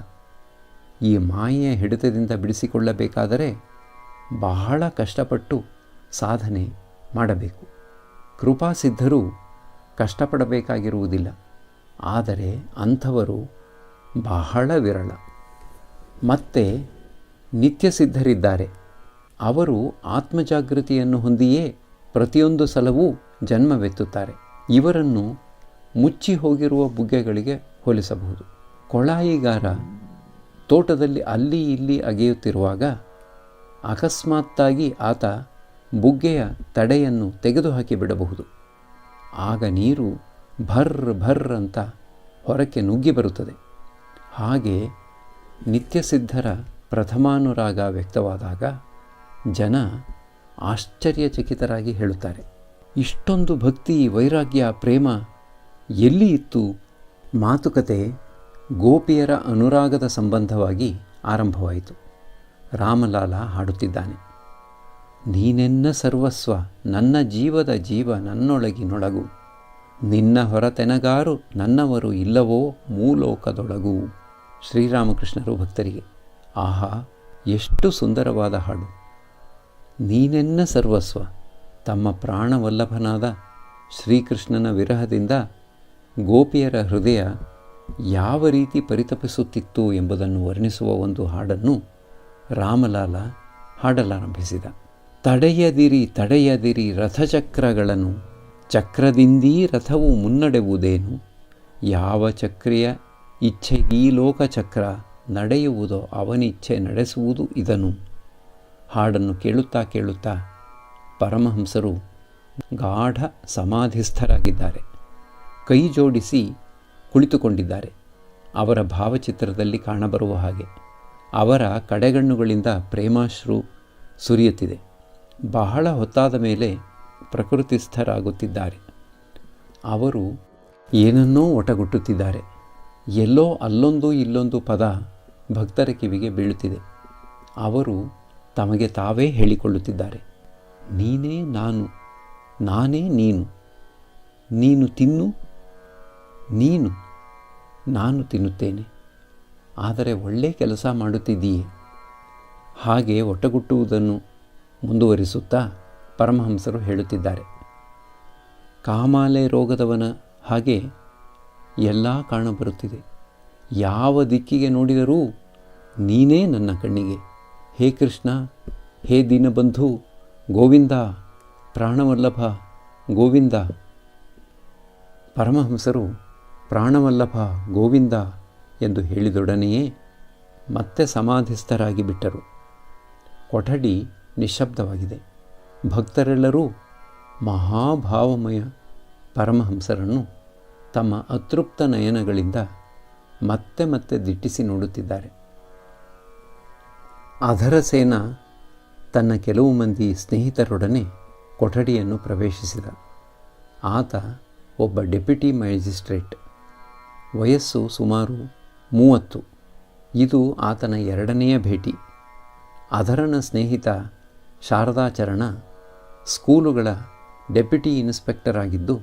ಈ ಮಾಯೆಯ ಹಿಡಿತದಿಂದ ಬಿಡಿಸಿಕೊಳ್ಳಬೇಕಾದರೆ ಬಹಳ ಕಷ್ಟಪಟ್ಟು ಸಾಧನೆ ಮಾಡಬೇಕು. ಕೃಪಾಸಿದ್ಧರು ಕಷ್ಟಪಡಬೇಕಾಗಿರುವುದಿಲ್ಲ. ಆದರೆ ಅಂಥವರು ಬಹಳ ವಿರಳ. ಮತ್ತೆ ನಿತ್ಯಸಿದ್ಧರಿದ್ದಾರೆ. ಅವರು ಆತ್ಮಜಾಗೃತಿಯನ್ನು ಹೊಂದಿಯೇ ಪ್ರತಿಯೊಂದು ಸಲವೂ ಜನ್ಮವೆತ್ತುತ್ತಾರೆ. ಇವರನ್ನು ಮುಚ್ಚಿ ಹೋಗಿರುವ ಬುಗ್ಗೆಗಳಿಗೆ ಹೋಲಿಸಬಹುದು. ಕೊಳಾಯಿಗಾರ ತೋಟದಲ್ಲಿ ಅಲ್ಲಿ ಇಲ್ಲಿ ಅಗೆಯುತ್ತಿರುವಾಗ ಅಕಸ್ಮಾತ್ತಾಗಿ ಆತ ಬುಗ್ಗೆಯ ತಡೆಯನ್ನು ತೆಗೆದುಹಾಕಿ ಬಿಡಬಹುದು. ಆಗ ನೀರು ಭರ್ರ್ ಭರ್ರ್ ಅಂತ ಹೊರಕ್ಕೆ ನುಗ್ಗಿ ಬರುತ್ತದೆ. ಹಾಗೆ ನಿತ್ಯಸಿದ್ಧರ ಪ್ರಥಮಾನುರಾಗ ವ್ಯಕ್ತವಾದಾಗ ಜನ ಆಶ್ಚರ್ಯಚಕಿತರಾಗಿ ಹೇಳುತ್ತಾರೆ, ಇಷ್ಟೊಂದು ಭಕ್ತಿ, ವೈರಾಗ್ಯ, ಪ್ರೇಮ ಎಲ್ಲಿ ಇತ್ತು? ಮಾತುಕತೆ ಗೋಪಿಯರ ಅನುರಾಗದ ಸಂಬಂಧವಾಗಿ ಆರಂಭವಾಯಿತು. ರಾಮಲಾಲ ಹಾಡುತ್ತಿದ್ದಾನೆ. ನೀನೆನ್ನ ಸರ್ವಸ್ವ, ನನ್ನ ಜೀವದ ಜೀವ, ನನ್ನೊಳಗಿನೊಳಗು, ನಿನ್ನ ಹೊರತೆನಗಾರು ನನ್ನವರು ಇಲ್ಲವೋ ಮೂಲೋಕದೊಳಗು. ಶ್ರೀರಾಮಕೃಷ್ಣರು ಭಕ್ತರಿಗೆ. ಆಹಾ, ಎಷ್ಟು ಸುಂದರವಾದ ಹಾಡು! ನೀನೆನ್ನ ಸರ್ವಸ್ವ. ತಮ್ಮ ಪ್ರಾಣವಲ್ಲಭನಾದ ಶ್ರೀಕೃಷ್ಣನ ವಿರಹದಿಂದ ಗೋಪಿಯರ ಹೃದಯ ಯಾವ ರೀತಿ ಪರಿತಪಿಸುತ್ತಿತ್ತು ಎಂಬುದನ್ನು ವರ್ಣಿಸುವ ಒಂದು ಹಾಡನ್ನು ರಾಮಲಾಲ ಹಾಡಲಾರಂಭಿಸಿದ. ತಡೆಯದಿರಿ ತಡೆಯದಿರಿ ರಥಚಕ್ರಗಳನ್ನು, ಚಕ್ರದಿಂದೀ ರಥವು ಮುನ್ನಡೆಯುವುದೇನು? ಯಾವ ಚಕ್ರಿಯ ಇಚ್ಛೆಗೀ ಲೋಕಚಕ್ರ, ನಡೆಯುವುದೋ ಅವನಿಚ್ಛೆ ನಡೆಸುವುದು ಇದನ್ನು. ಹಾಡನ್ನು ಕೇಳುತ್ತಾ ಕೇಳುತ್ತಾ ಪರಮಹಂಸರು ಗಾಢ ಸಮಾಧಿಸ್ಥರಾಗಿದ್ದಾರೆ. ಕೈ ಜೋಡಿಸಿ ಕುಳಿತುಕೊಂಡಿದ್ದಾರೆ. ಅವರ ಭಾವಚಿತ್ರದಲ್ಲಿ ಕಾಣಬರುವ ಹಾಗೆ ಅವರ ಕಡೆಗಣ್ಣುಗಳಿಂದ ಪ್ರೇಮಾಶ್ರು ಸುರಿಯುತ್ತಿದೆ. ಬಹಳ ಹೊತ್ತಾದ ಮೇಲೆ ಪ್ರಕೃತಿಸ್ಥರಾಗುತ್ತಿದ್ದಾರೆ. ಅವರು ಏನನ್ನೋ ಒಟಗುಟ್ಟುತ್ತಿದ್ದಾರೆ. ಎಲ್ಲೋ ಅಲ್ಲೊಂದು ಇಲ್ಲೊಂದು ಪದ ಭಕ್ತರ ಕಿವಿಗೆ ಬೀಳುತ್ತಿದೆ. ಅವರು ತಮಗೆ ತಾವೇ ಹೇಳಿಕೊಳ್ಳುತ್ತಿದ್ದಾರೆ, ನೀನೇ ನಾನು, ನಾನೇ ನೀನು, ನೀನು ತಿನ್ನು, ನೀನು, ನಾನು ತಿನ್ನುತ್ತೇನೆ, ಆದರೆ ಒಳ್ಳೆ ಕೆಲಸ ಮಾಡುತ್ತಿದ್ದೀಯೆ. ಹಾಗೆ ಒಟ್ಟಗುಟ್ಟುವುದನ್ನು ಮುಂದುವರಿಸುತ್ತಾ ಪರಮಹಂಸರು ಹೇಳುತ್ತಿದ್ದಾರೆ, ಕಾಮಾಲೆ ರೋಗದವನ ಹಾಗೆ ಎಲ್ಲ ಕಾಣಬರುತ್ತಿದೆ. ಯಾವ ದಿಕ್ಕಿಗೆ ನೋಡಿದರೂ ನೀನೇ ನನ್ನ ಕಣ್ಣಿಗೆ. ಹೇ ಕೃಷ್ಣ, ಹೇ ದೀನಬಂಧು, ಗೋವಿಂದ, ಪ್ರಾಣವಲ್ಲಭ ಗೋವಿಂದ. ಪರಮಹಂಸರು ಪ್ರಾಣವಲ್ಲಭ ಗೋವಿಂದ ಎಂದು ಹೇಳಿದೊಡನೆಯೇ ಮತ್ತೆ ಸಮಾಧಿಸ್ಥರಾಗಿ ಬಿಟ್ಟರು. ಕೊಠಡಿ ನಿಶ್ಶಬ್ದವಾಗಿದೆ. ಭಕ್ತರೆಲ್ಲರೂ ಮಹಾಭಾವಮಯ ಪರಮಹಂಸರನ್ನು ತಮ್ಮ ಅತೃಪ್ತ ನಯನಗಳಿಂದ ಮತ್ತೆ ಮತ್ತೆ ದಿಟ್ಟಿಸಿ ನೋಡುತ್ತಿದ್ದಾರೆ. ಅಧರಸೇನ ತನ್ನ ಕೆಲವು ಮಂದಿ ಸ್ನೇಹಿತರೊಡನೆ ಕೊಠಡಿಯನ್ನು ಪ್ರವೇಶಿಸಿದ. ಆತ ಒಬ್ಬ ಡೆಪ್ಯೂಟಿ ಮ್ಯಾಜಿಸ್ಟ್ರೇಟ್. ವಯಸ್ಸು ಸುಮಾರು 30. ಇದು ಆತನ ಎರಡನೆಯ ಭೇಟಿ. ಅಧರನ ಸ್ನೇಹಿತ ಶಾರದಾಚರಣ ಸ್ಕೂಲುಗಳ ಡೆಪ್ಯೂಟಿ ಇನ್ಸ್ಪೆಕ್ಟರ್ ಆಗಿದ್ದು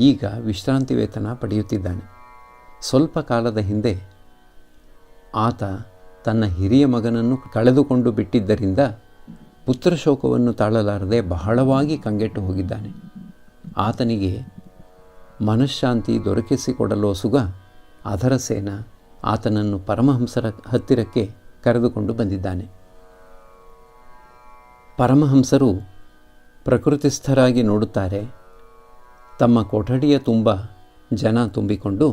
ಈಗ ವಿಶ್ರಾಂತಿ ವೇತನ ಪಡೆಯುತ್ತಿದ್ದಾನೆ. ಸ್ವಲ್ಪ ಕಾಲದ ಹಿಂದೆ ಆತ ತನ್ನ ಹಿರಿಯ ಮಗನನ್ನು ಕಳೆದುಕೊಂಡು ಬಿಟ್ಟಿದ್ದರಿಂದ ಪುತ್ರಶೋಕವನ್ನು ತಾಳಲಾರದೆ ಬಹಳವಾಗಿ ಕಂಗೆಟ್ಟು ಹೋಗಿದ್ದಾನೆ. ಆತನಿಗೆ ಮನಃಶಾಂತಿ ದೊರಕಿಸಿಕೊಡಲೋ ಸುಗ ಅಧರಸೇನ ಆತನನ್ನು ಪರಮಹಂಸರ ಹತ್ತಿರಕ್ಕೆ ಕರೆದುಕೊಂಡು ಬಂದಿದ್ದಾನೆ. ಪರಮಹಂಸರು ಪ್ರಕೃತಿಸ್ಥರಾಗಿ ನೋಡುತ್ತಾರೆ. ತಮ್ಮ ಕೊಠಡಿಯ ತುಂಬ ಜನ ತುಂಬಿಕೊಂಡು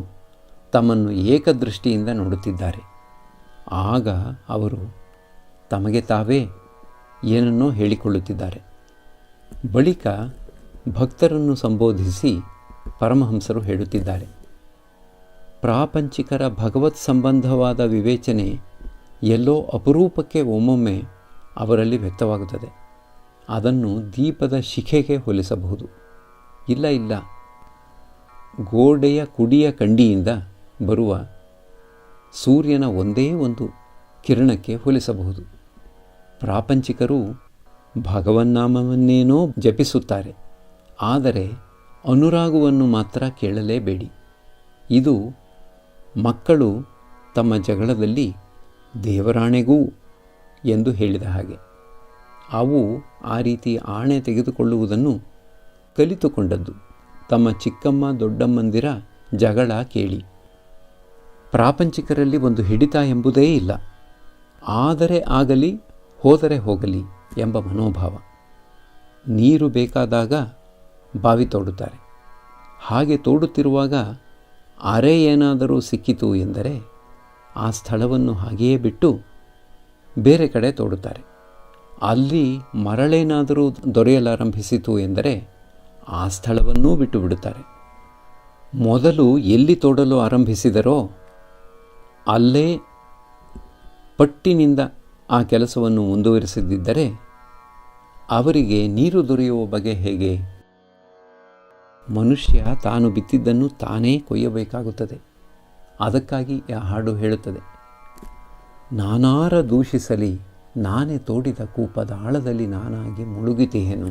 ತಮ್ಮನ್ನು ಏಕದೃಷ್ಟಿಯಿಂದ ನೋಡುತ್ತಿದ್ದಾರೆ. ಆಗ ಅವರು ತಮಗೆ ತಾವೇ ಏನನ್ನೋ ಹೇಳಿಕೊಳ್ಳುತ್ತಿದ್ದಾರೆ. ಬಳಿಕ ಭಕ್ತರನ್ನು ಸಂಬೋಧಿಸಿ ಪರಮಹಂಸರು ಹೇಳುತ್ತಿದ್ದಾರೆ, ಪ್ರಾಪಂಚಿಕರ ಭಗವತ್ ಸಂಬಂಧವಾದ ವಿವೇಚನೆ ಎಲ್ಲೋ ಅಪರೂಪಕ್ಕೆ ಒಮ್ಮೊಮ್ಮೆ ಅವರಲ್ಲಿ ವ್ಯಕ್ತವಾಗುತ್ತದೆ. ಅದನ್ನು ದೀಪದ ಶಿಖೆಗೆ ಹೋಲಿಸಬಹುದು. ಇಲ್ಲ, ಗೋಡೆಯ ಕುಡಿಯ ಕಂಡಿಯಿಂದ ಬರುವ ಸೂರ್ಯನ ಒಂದೇ ಒಂದು ಕಿರಣಕ್ಕೆ ಹೋಲಿಸಬಹುದು. ಪ್ರಾಪಂಚಿಕರು ಭಗವನ್ನಾಮವನ್ನೇನೋ ಜಪಿಸುತ್ತಾರೆ, ಆದರೆ ಅನುರಾಗವನ್ನು ಮಾತ್ರ ಕೇಳಲೇಬೇಡಿ. ಇದು ಮಕ್ಕಳು ತಮ್ಮ ಜಗಳದಲ್ಲಿ ದೇವರಾಣೆಗೂ ಎಂದು ಹೇಳಿದ ಹಾಗೆ. ಅವು ಆ ರೀತಿ ಆಣೆ ತೆಗೆದುಕೊಳ್ಳುವುದನ್ನು ಕಲಿತುಕೊಂಡದ್ದು ತಮ್ಮ ಚಿಕ್ಕಮ್ಮ ದೊಡ್ಡಮ್ಮಂದಿರ ಜಗಳ ಕೇಳಿ. ಪ್ರಾಪಂಚಿಕರಲ್ಲಿ ಒಂದು ಹಿಡಿತ ಎಂಬುದೇ ಇಲ್ಲ. ಆದರೆ ಆಗಲಿ, ಹೋದರೆ ಹೋಗಲಿ ಎಂಬ ಮನೋಭಾವ. ನೀರು ಬೇಕಾದಾಗ ಬಾವಿ ತೋಡುತ್ತಾರೆ. ಹಾಗೆ ತೋಡುತ್ತಿರುವಾಗ ಅರೆ ಏನಾದರೂ ಸಿಕ್ಕಿತು ಎಂದರೆ ಆ ಸ್ಥಳವನ್ನು ಹಾಗೆಯೇ ಬಿಟ್ಟು ಬೇರೆ ಕಡೆ ತೋಡುತ್ತಾರೆ. ಅಲ್ಲಿ ಮರಳೇನಾದರೂ ದೊರೆಯಲಾರಂಭಿಸಿತು ಎಂದರೆ ಆ ಸ್ಥಳವನ್ನೂ ಬಿಟ್ಟು ಬಿಡುತ್ತಾರೆ. ಮೊದಲು ಎಲ್ಲಿ ತೋಡಲು ಆರಂಭಿಸಿದರೋ ಅಲ್ಲೇ ಪಟ್ಟಿನಿಂದ ಆ ಕೆಲಸವನ್ನು ಮುಂದುವರಿಸದಿದ್ದರೆ ಅವರಿಗೆ ನೀರು ದೊರೆಯುವ ಬಗೆ ಹೇಗೆ? ಮನುಷ್ಯ ತಾನು ಬಿತ್ತಿದ್ದನ್ನು ತಾನೇ ಕೊಯ್ಯಬೇಕಾಗುತ್ತದೆ. ಅದಕ್ಕಾಗಿ ಆ ಹಾಡು ಹೇಳುತ್ತದೆ, ನಾನಾರ ದೂಷಿಸಲಿ ನಾನೇ ತೋಡಿದ ಕೂಪದ ಆಳದಲ್ಲಿ ನಾನಾಗಿ ಮುಳುಗಿತೇನು.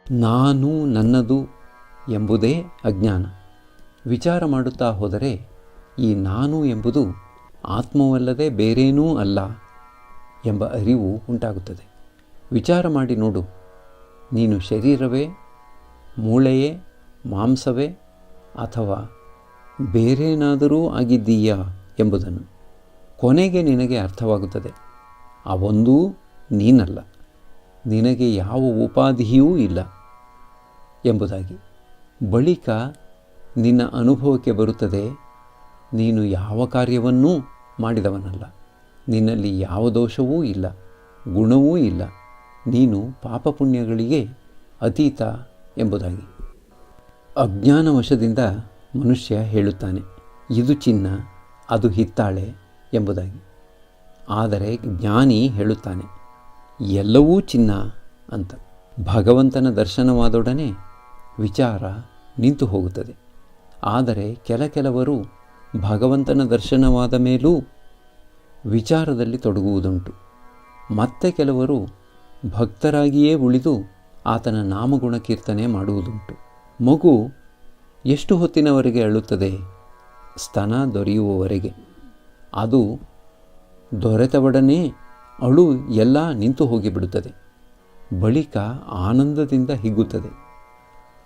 ನಾನು ನನ್ನದು ಎಂಬುದೇ ಅಜ್ಞಾನ. ವಿಚಾರ ಮಾಡುತ್ತಾ ಹೋದರೆ ಈ ನಾನು ಎಂಬುದು ಆತ್ಮವಲ್ಲದೆ ಬೇರೇನೂ ಅಲ್ಲ ಎಂಬ ಅರಿವು ಉಂಟಾಗುತ್ತದೆ. ವಿಚಾರ ಮಾಡಿ ನೋಡು, ನೀನು ಶರೀರವೇ, ಮೂಳೆಯೇ, ಮಾಂಸವೇ ಅಥವಾ ಬೇರೇನಾದರೂ ಆಗಿದ್ದೀಯಾ ಎಂಬುದನ್ನು. ಕೊನೆಗೆ ನಿನಗೆ ಅರ್ಥವಾಗುತ್ತದೆ, ಅವೊಂದೂ ನೀನಲ್ಲ, ನಿನಗೆ ಯಾವ ಉಪಾಧಿಯೂ ಇಲ್ಲ ಎಂಬುದಾಗಿ. ಬಳಿಕ ನಿನ್ನ ಅನುಭವಕ್ಕೆ ಬರುತ್ತದೆ, ನೀನು ಯಾವ ಕಾರ್ಯವನ್ನೂ ಮಾಡಿದವನಲ್ಲ, ನಿನ್ನಲ್ಲಿ ಯಾವ ದೋಷವೂ ಇಲ್ಲ, ಗುಣವೂ ಇಲ್ಲ, ನೀನು ಪಾಪಪುಣ್ಯಗಳಿಗೆ ಅತೀತ ಎಂಬುದಾಗಿ. ಅಜ್ಞಾನವಶದಿಂದ ಮನುಷ್ಯ ಹೇಳುತ್ತಾನೆ, ಇದು ಚಿನ್ನ, ಅದು ಹಿತ್ತಾಳೆ ಎಂಬುದಾಗಿ. ಆದರೆ ಜ್ಞಾನಿ ಹೇಳುತ್ತಾನೆ, ಎಲ್ಲವೂ ಚಿನ್ನ ಅಂತ. ಭಗವಂತನ ದರ್ಶನವಾದೊಡನೆ ವಿಚಾರ ನಿಂತು ಹೋಗುತ್ತದೆ. ಆದರೆ ಕೆಲವರು ಭಗವಂತನ ದರ್ಶನವಾದ ಮೇಲೂ ವಿಚಾರದಲ್ಲಿ ತೊಡಗುವುದುಂಟು. ಮತ್ತೆ ಕೆಲವರು ಭಕ್ತರಾಗಿಯೇ ಉಳಿದು ಆತನ ನಾಮಗುಣ ಕೀರ್ತನೆ ಮಾಡುವುದುಂಟು. ಮಗು ಎಷ್ಟು ಹೊತ್ತಿನವರೆಗೆ ಅಳುತ್ತದೆ? ಸ್ತನ ದೊರೆಯುವವರೆಗೆ. ಅದು ದೊರೆತವೊಡನೆ ಅಳು ಎಲ್ಲ ನಿಂತು ಹೋಗಿಬಿಡುತ್ತದೆ. ಬಳಿಕ ಆನಂದದಿಂದ ಹಿಗ್ಗುತ್ತದೆ.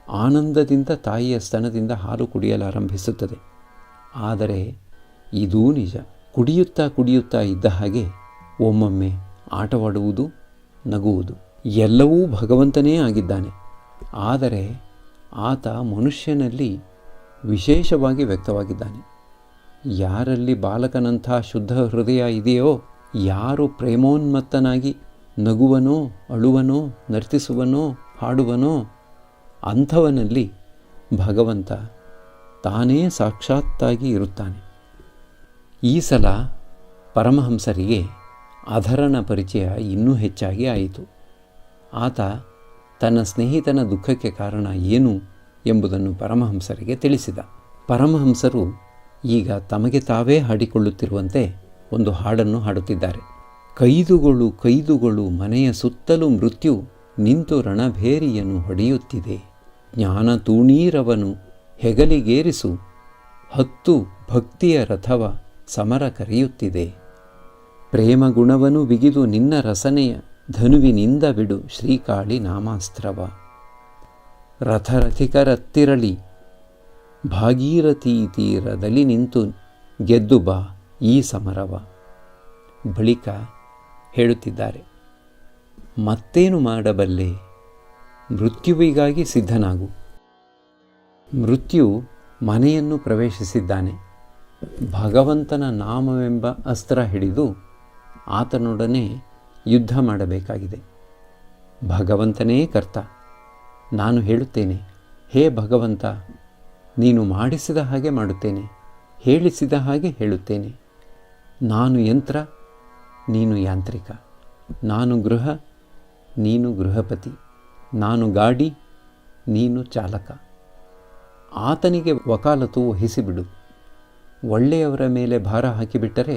ಆನಂದದಿಂದ ತಾಯಿಯ ಸ್ತನದಿಂದ ಹಾಲು ಕುಡಿಯಲಾರಂಭಿಸುತ್ತದೆ. ಆದರೆ ಇದೂ ನಿಜ. ಕುಡಿಯುತ್ತಾ ಇದ್ದ ಹಾಗೆ ಒಮ್ಮೊಮ್ಮೆ ಆಟವಾಡುವುದು, ನಗುವುದು, ಎಲ್ಲವೂ ಭಗವಂತನೇ ಆಗಿದ್ದಾನೆ. ಆದರೆ ಆತ ಮನುಷ್ಯನಲ್ಲಿ ವಿಶೇಷವಾಗಿ ವ್ಯಕ್ತವಾಗಿದ್ದಾನೆ. ಯಾರಲ್ಲಿ ಬಾಲಕನಂಥ ಶುದ್ಧ ಹೃದಯ ಇದೆಯೋ, ಯಾರು ಪ್ರೇಮೋನ್ಮತ್ತನಾಗಿ ನಗುವನೋ, ಅಳುವನೋ, ನರ್ತಿಸುವನೋ, ಹಾಡುವನೋ, ಅಂಥವನಲ್ಲಿ ಭಗವಂತ ತಾನೇ ಸಾಕ್ಷಾತ್ತಾಗಿ ಇರುತ್ತಾನೆ. ಈ ಸಲ ಪರಮಹಂಸರಿಗೆ ಅಧರನ ಪರಿಚಯ ಇನ್ನೂ ಹೆಚ್ಚಾಗಿ ಆಯಿತು. ಆತ ತನ್ನ ಸ್ನೇಹಿತನ ದುಃಖಕ್ಕೆ ಕಾರಣ ಏನು ಎಂಬುದನ್ನು ಪರಮಹಂಸರಿಗೆ ತಿಳಿಸಿದ. ಪರಮಹಂಸರು ಈಗ ತಮಗೆ ತಾವೇ ಹಾಡಿಕೊಳ್ಳುತ್ತಿರುವಂತೆ ಒಂದು ಹಾಡನ್ನು ಹಾಡುತ್ತಿದ್ದಾರೆ. ಕೈದುಗಳು ಮನೆಯ ಸುತ್ತಲೂ ಮೃತ್ಯು ನಿಂತು ರಣಭೇರಿಯನ್ನು ಹೊಡೆಯುತ್ತಿದೆ. ಜ್ಞಾನ ತೂಣೀರವನು ಹೆಗಲಿಗೇರಿಸು, ಹತ್ತು ಭಕ್ತಿಯ ರಥವ ಸಮರ ಕರೆಯುತ್ತಿದೆ. ಪ್ರೇಮ ಗುಣವನು ಬಿಗಿದು ನಿನ್ನ ರಸನೆಯ ಧನುವಿನಿಂದ ಬಿಡು ಶ್ರೀಕಾಳಿ ನಾಮಾಸ್ತ್ರವ. ರಥರಥಿಕರತ್ತಿರಲಿ ಭಾಗೀರಥಿ ತೀರದಲ್ಲಿ ನಿಂತು ಗೆದ್ದು ಬಾ ಈ ಸಮರವ. ಬಳಿಕ ಹೇಳುತ್ತಿದ್ದಾರೆ, ಮತ್ತೇನು ಮಾಡಬಲ್ಲೆ, ಮೃತ್ಯುವಿಗಾಗಿ ಸಿದ್ಧನಾಗು. ಮೃತ್ಯು ಮನೆಯನ್ನು ಪ್ರವೇಶಿಸಿದ್ದಾನೆ. ಭಗವಂತನ ನಾಮವೆಂಬ ಅಸ್ತ್ರ ಹಿಡಿದು ಆತನೊಡನೆ ಯುದ್ಧ ಮಾಡಬೇಕಾಗಿದೆ. ಭಗವಂತನೇ ಕರ್ತ. ನಾನು ಹೇಳುತ್ತೇನೆ, ಹೇ ಭಗವಂತ, ನೀನು ಮಾಡಿಸಿದ ಹಾಗೆ ಮಾಡುತ್ತೇನೆ, ಹೇಳಿಸಿದ ಹಾಗೆ ಹೇಳುತ್ತೇನೆ. ನಾನು ಯಂತ್ರ, ನೀನು ಯಾಂತ್ರಿಕ. ನಾನು ಗೃಹ, ನೀನು ಗೃಹಪತಿ. ನಾನು ಗಾಡಿ, ನೀನು ಚಾಲಕ. ಆತನಿಗೆ ವಕಾಲತು ವಹಿಸಿಬಿಡು. ಒಳ್ಳೆಯವರ ಮೇಲೆ ಭಾರ ಹಾಕಿಬಿಟ್ಟರೆ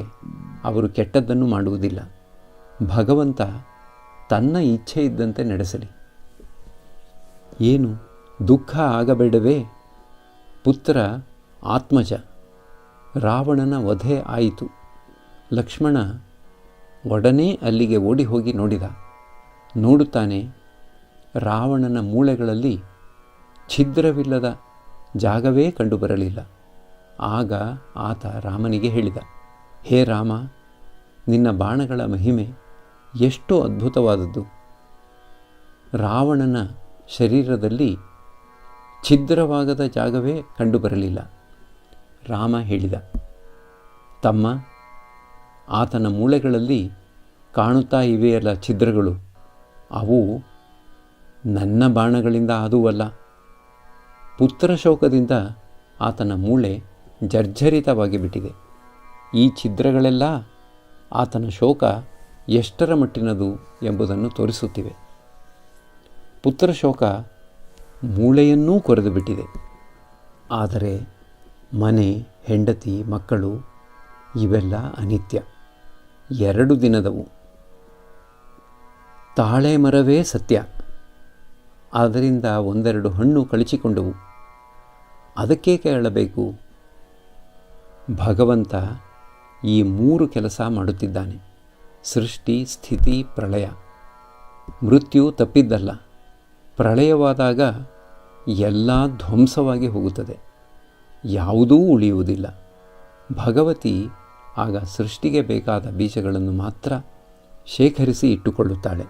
ಅವರು ಕೆಟ್ಟದ್ದನ್ನು ಮಾಡುವುದಿಲ್ಲ. ಭಗವಂತ ತನ್ನ ಇಚ್ಛೆ ಇದ್ದಂತೆ ನಡೆಸಲಿ. ಏನು ದುಃಖ ಆಗಬೇಡವೇ? ಪುತ್ರ ಆತ್ಮಜ, ರಾವಣನ ವಧೆ ಆಯಿತು. ಲಕ್ಷ್ಮಣ ಒಡನೆ ಅಲ್ಲಿಗೆ ಓಡಿ ಹೋಗಿ ನೋಡಿದ. ನೋಡುತ್ತಾನೆ, ರಾವಣನ ಮೂಳೆಗಳಲ್ಲಿ ಛಿದ್ರವಿಲ್ಲದ ಜಾಗವೇ ಕಂಡುಬರಲಿಲ್ಲ. ಆಗ ಆತ ರಾಮನಿಗೆ ಹೇಳಿದ, ಹೇ ರಾಮ, ನಿನ್ನ ಬಾಣಗಳ ಮಹಿಮೆ ಎಷ್ಟು ಅದ್ಭುತವಾದದ್ದು. ರಾವಣನ ಶರೀರದಲ್ಲಿ ಛಿದ್ರವಾಗದ ಜಾಗವೇ ಕಂಡುಬರಲಿಲ್ಲ. ರಾಮ ಹೇಳಿದ, ತಮ್ಮ, ಆತನ ಮೂಳೆಗಳಲ್ಲಿ ಕಾಣುತ್ತಾ ಇವೆಯಲ್ಲ ಛಿದ್ರಗಳು, ಅವು ನನ್ನ ಬಾಣಗಳಿಂದ ಆದುವಲ್ಲ. ಪುತ್ರ ಶೋಕದಿಂದ ಆತನ ಮೂಳೆ ಜರ್ಜರಿತವಾಗಿ ಬಿಟ್ಟಿದೆ. ಈ ಛಿದ್ರಗಳೆಲ್ಲ ಆತನ ಶೋಕ ಎಷ್ಟರ ಮಟ್ಟಿನದು ಎಂಬುದನ್ನು ತೋರಿಸುತ್ತಿವೆ. ಪುತ್ರ ಶೋಕ ಮೂಳೆಯನ್ನೂ ಕೊರೆದು ಬಿಟ್ಟಿದೆ. ಆದರೆ ಮನೆ, ಹೆಂಡತಿ, ಮಕ್ಕಳು ಇವೆಲ್ಲ ಅನಿತ್ಯ, 2 ದಿನದವು. ತಾಳೆ ಮರವೇ ಸತ್ಯ, ಅದರಿಂದ 1-2 ಹಣ್ಣು ಕಳಚಿಕೊಂಡವು. ಅದಕ್ಕೇಕೆ ಅಳಬೇಕು? ಭಗವಂತ ಈ 3 ಕೆಲಸ ಮಾಡುತ್ತಿದ್ದಾನೆ. ಸೃಷ್ಟಿ, ಸ್ಥಿತಿ, ಪ್ರಳಯ. ಮೃತ್ಯು ತಪ್ಪಿದ್ದಲ್ಲ. ಪ್ರಳಯವಾದಾಗ ಎಲ್ಲ ಧ್ವಂಸವಾಗಿ ಹೋಗುತ್ತದೆ, ಯಾವುದೂ ಉಳಿಯುವುದಿಲ್ಲ. ಭಗವತಿ ಆಗ ಸೃಷ್ಟಿಗೆ ಬೇಕಾದ ಬೀಜಗಳನ್ನು ಮಾತ್ರ ಶೇಖರಿಸಿ ಇಟ್ಟುಕೊಳ್ಳುತ್ತಾಳೆ.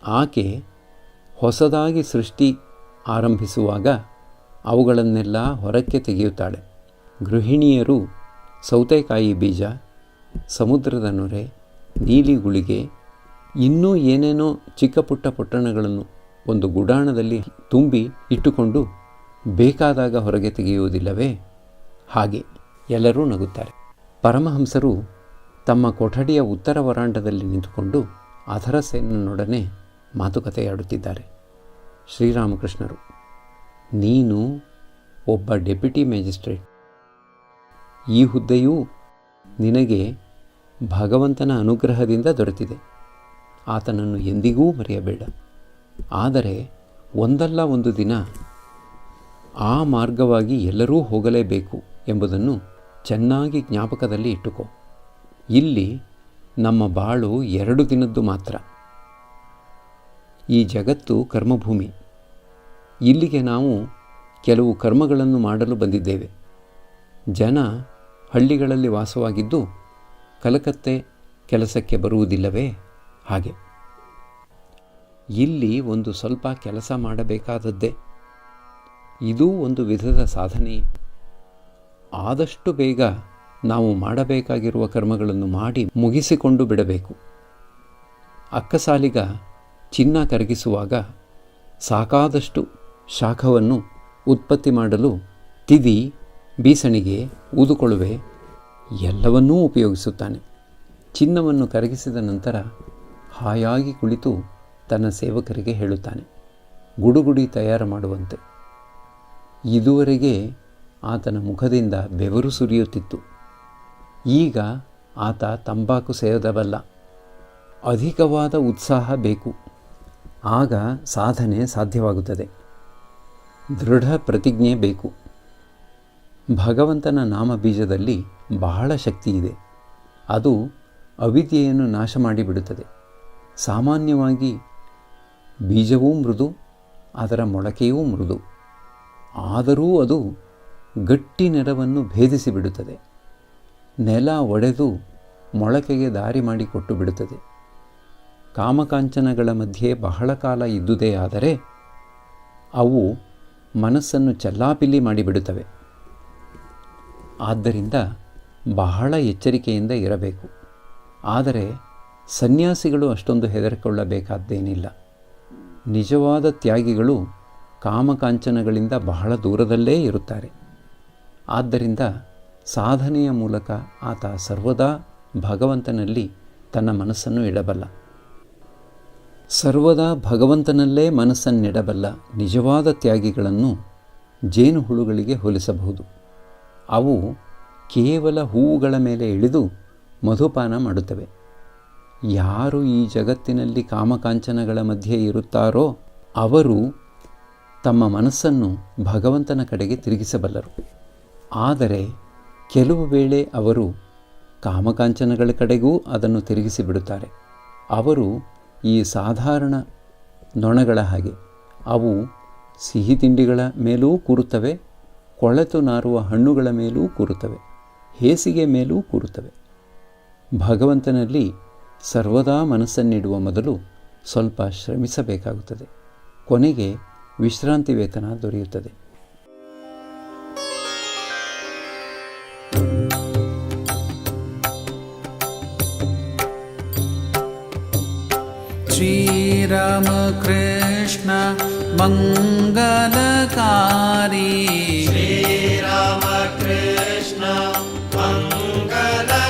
ಆಕೆ ಹೊಸದಾಗಿ ಸೃಷ್ಟಿ ಆರಂಭಿಸುವಾಗ ಅವುಗಳನ್ನೆಲ್ಲ ಹೊರಕ್ಕೆ ತೆಗೆಯುತ್ತಾಳೆ. ಗೃಹಿಣಿಯರು ಸೌತೆಕಾಯಿ ಬೀಜ, ಸಮುದ್ರದ ನೊರೆ, ನೀಲಿ ಗುಳಿಗೆ, ಇನ್ನೂ ಏನೇನೋ ಚಿಕ್ಕ ಪುಟ್ಟ ಪೊಟ್ಟಣಗಳನ್ನು ಒಂದು ಗುಡಾಣದಲ್ಲಿ ತುಂಬಿ ಇಟ್ಟುಕೊಂಡು ಬೇಕಾದಾಗ ಹೊರಗೆ ತೆಗೆಯುವುದಿಲ್ಲವೇ? ಹಾಗೆ ಎಲ್ಲರೂ ನಗುತ್ತಾರೆ. ಪರಮಹಂಸರು ತಮ್ಮ ಕೊಠಡಿಯ ಉತ್ತರ ವರಾಂಡದಲ್ಲಿ ನಿಂತುಕೊಂಡು ಅಧರಸೇನನೊಡನೆ ಮಾತುಕತೆಯಾಡುತ್ತಿದ್ದಾರೆ. ಶ್ರೀರಾಮಕೃಷ್ಣರು, ನೀನು ಒಬ್ಬ ಡೆಪ್ಯೂಟಿ ಮ್ಯಾಜಿಸ್ಟ್ರೇಟ್. ಈ ಹುದ್ದೆಯೂ ನಿನಗೆ ಭಗವಂತನ ಅನುಗ್ರಹದಿಂದ ದೊರೆತಿದೆ. ಆತನನ್ನು ಎಂದಿಗೂ ಮರೆಯಬೇಡ. ಆದರೆ ಒಂದಲ್ಲ ಒಂದು ದಿನ ಆ ಮಾರ್ಗವಾಗಿ ಎಲ್ಲರೂ ಹೋಗಲೇಬೇಕು ಎಂಬುದನ್ನು ಚೆನ್ನಾಗಿ ಜ್ಞಾಪಕದಲ್ಲಿ ಇಟ್ಟುಕೋ. ಇಲ್ಲಿ ನಮ್ಮ ಬಾಳು 2 ದಿನದ್ದು ಮಾತ್ರ. ಈ ಜಗತ್ತು ಕರ್ಮಭೂಮಿ. ಇಲ್ಲಿಗೆ ನಾವು ಕೆಲವು ಕರ್ಮಗಳನ್ನು ಮಾಡಲು ಬಂದಿದ್ದೇವೆ. ಜನ ಹಳ್ಳಿಗಳಲ್ಲಿ ವಾಸವಾಗಿದ್ದು ಕಲಕತ್ತೆ ಕೆಲಸಕ್ಕೆ ಬರುವುದಿಲ್ಲವೇ? ಹಾಗೆ ಇಲ್ಲಿ ಒಂದು ಸ್ವಲ್ಪ ಕೆಲಸ ಮಾಡಬೇಕಾದದ್ದೇ. ಇದೂ ಒಂದು ವಿಧದ ಸಾಧನೆ. ಆದಷ್ಟು ಬೇಗ ನಾವು ಮಾಡಬೇಕಾಗಿರುವ ಕರ್ಮಗಳನ್ನು ಮಾಡಿ ಮುಗಿಸಿಕೊಂಡು ಬಿಡಬೇಕು. ಅಕ್ಕಸಾಲಿಗ ಚಿನ್ನ ಕರಗಿಸುವಾಗ ಸಾಕಾದಷ್ಟು ಶಾಖವನ್ನು ಉತ್ಪತ್ತಿ ಮಾಡಲು ತಿದಿ, ಬೀಸಣಿಗೆ, ಊದುಕೊಳುವೆ ಎಲ್ಲವನ್ನೂ ಉಪಯೋಗಿಸುತ್ತಾನೆ. ಚಿನ್ನವನ್ನು ಕರಗಿಸಿದ ನಂತರ ಹಾಯಾಗಿ ಕುಳಿತು ತನ್ನ ಸೇವಕರಿಗೆ ಹೇಳುತ್ತಾನೆ, ಗುಡುಗುಡಿ ತಯಾರು ಮಾಡುವಂತೆ. ಇದುವರೆಗೆ ಆತನ ಮುಖದಿಂದ ಬೆವರು ಸುರಿಯುತ್ತಿತ್ತು. ಈಗ ಆತ ತಂಬಾಕು ಸೇದಬಲ್ಲ. ಅಧಿಕವಾದ ಉತ್ಸಾಹ ಬೇಕು. ಆಗ ಸಾಧನೆ ಸಾಧ್ಯವಾಗುತ್ತದೆ. ದೃಢ ಪ್ರತಿಜ್ಞೆ ಬೇಕು. ಭಗವಂತನ ನಾಮ ಬೀಜದಲ್ಲಿ ಬಹಳ ಶಕ್ತಿ ಇದೆ. ಅದು ಅವಿದ್ಯೆಯನ್ನು ನಾಶ ಮಾಡಿಬಿಡುತ್ತದೆ. ಸಾಮಾನ್ಯವಾಗಿ ಬೀಜವೂ ಮೃದು, ಅದರ ಮೊಳಕೆಯೂ ಮೃದು. ಆದರೂ ಅದು ಗಟ್ಟಿ ನೆಲವನ್ನು ಭೇದಿಸಿಬಿಡುತ್ತದೆ. ನೆಲ ಒಡೆದು ಮೊಳಕೆಗೆ ದಾರಿ ಮಾಡಿಕೊಟ್ಟು ಬಿಡುತ್ತದೆ. ಕಾಮಕಾಂಚನಗಳ ಮಧ್ಯೆ ಬಹಳ ಕಾಲ ಇದ್ದುದೇ ಆದರೆ ಅವು ಮನಸ್ಸನ್ನು ಚೆಲ್ಲಾಪಿಲ್ಲಿ ಮಾಡಿಬಿಡುತ್ತವೆ. ಆದ್ದರಿಂದ ಬಹಳ ಎಚ್ಚರಿಕೆಯಿಂದ ಇರಬೇಕು. ಆದರೆ ಸನ್ಯಾಸಿಗಳು ಅಷ್ಟೊಂದು ಹೆದರಿಕೊಳ್ಳಬೇಕಾದ್ದೇನಿಲ್ಲ. ನಿಜವಾದ ತ್ಯಾಗಿಗಳು ಕಾಮಕಾಂಚನಗಳಿಂದ ಬಹಳ ದೂರದಲ್ಲೇ ಇರುತ್ತಾರೆ. ಆದ್ದರಿಂದ ಸಾಧನೆಯ ಮೂಲಕ ಆತ ಸರ್ವದಾ ಭಗವಂತನಲ್ಲಿ ತನ್ನ ಮನಸ್ಸನ್ನು ಇಡಬಲ್ಲ. ಸರ್ವದಾ ಭಗವಂತನಲ್ಲೇ ಮನಸ್ಸನ್ನಿಡಬಲ್ಲ ನಿಜವಾದ ತ್ಯಾಗಿಗಳನ್ನು ಜೇನುಹುಳುಗಳಿಗೆ ಹೋಲಿಸಬಹುದು. ಅವು ಕೇವಲ ಹೂವುಗಳ ಮೇಲೆ ಇಳಿದು ಮಧುಪಾನ ಮಾಡುತ್ತವೆ. ಯಾರು ಈ ಜಗತ್ತಿನಲ್ಲಿ ಕಾಮಕಾಂಚನಗಳ ಮಧ್ಯೆ ಇರುತ್ತಾರೋ ಅವರು ತಮ್ಮ ಮನಸ್ಸನ್ನು ಭಗವಂತನ ಕಡೆಗೆ ತಿರುಗಿಸಬಲ್ಲರು. ಆದರೆ ಕೆಲವು ವೇಳೆ ಅವರು ಕಾಮಕಾಂಚನಗಳ ಕಡೆಗೂ ಅದನ್ನು ತಿರುಗಿಸಿಬಿಡುತ್ತಾರೆ. ಅವರು ಈ ಸಾಧಾರಣ ನೊಣಗಳ ಹಾಗೆ. ಅವು ಸಿಹಿ ತಿಂಡಿಗಳ ಮೇಲೂ ಕೂರುತ್ತವೆ, ಕೊಳೆತು ನಾರುವ ಹಣ್ಣುಗಳ ಮೇಲೂ ಕೂರುತ್ತವೆ, ಹೇಸಿಗೆ ಮೇಲೂ ಕೂರುತ್ತವೆ. ಭಗವಂತನಲ್ಲಿ ಸರ್ವದಾ ಮನಸ್ಸನ್ನಿಡುವ ಮೊದಲು ಸ್ವಲ್ಪ ಶ್ರಮಿಸಬೇಕಾಗುತ್ತದೆ. ಕೊನೆಗೆ ವಿಶ್ರಾಂತಿ ವೇತನ ದೊರೆಯುತ್ತದೆ. ಶ್ರೀರಾಮ ಕೃಷ್ಣ ಮಂಗಲಕಾರಿ, ಶ್ರೀರಾಮ ಕೃಷ್ಣ ಮಂಗಲಕಾರಿ,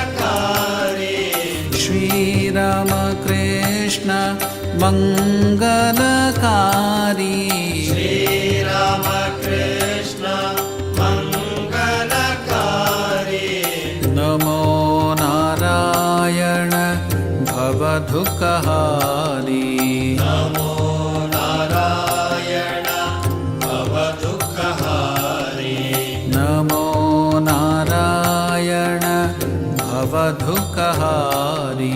ಶ್ರೀರಾಮ ಕೃಷ್ಣ ಮಂಗಲಕಾರಿ, ಶ್ರೀರಾಮ ಕೃಷ್ಣ ಮಂಗಲಕಾರಿ. ನಮೋ ನಾರಾಯಣ ಭವದುಃಖಹಾರಿ, ನಮೋ ನಾರಾಯಣ ಭವದುಃಖಹಾರಿ, ನಮೋ ನಾರಾಯಣ ಭವದುಃಖಹಾರಿ.